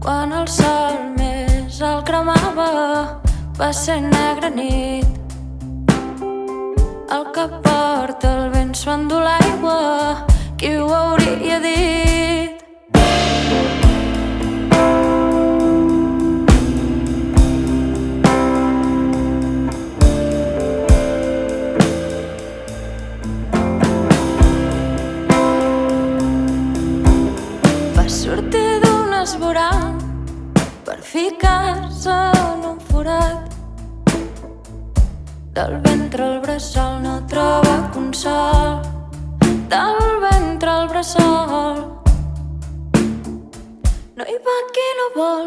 Quan el sol més el cremava va ser negra nit. El que porta el vent s'ho endú l'aigua, qui ho hauria dit? Va sortir d'un esvoranc per ficar-se en un forat. Del ventre al bressol no troba consol. Del ventre al bressol no hi va qui no vol.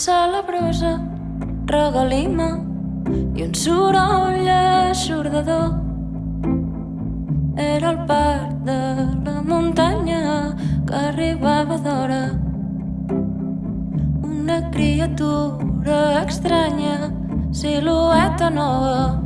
Celebrosa, regalima i un soroll eixordador. Era el part de la muntanya que arribava d'hora. Una criatura estranya, silueta nova.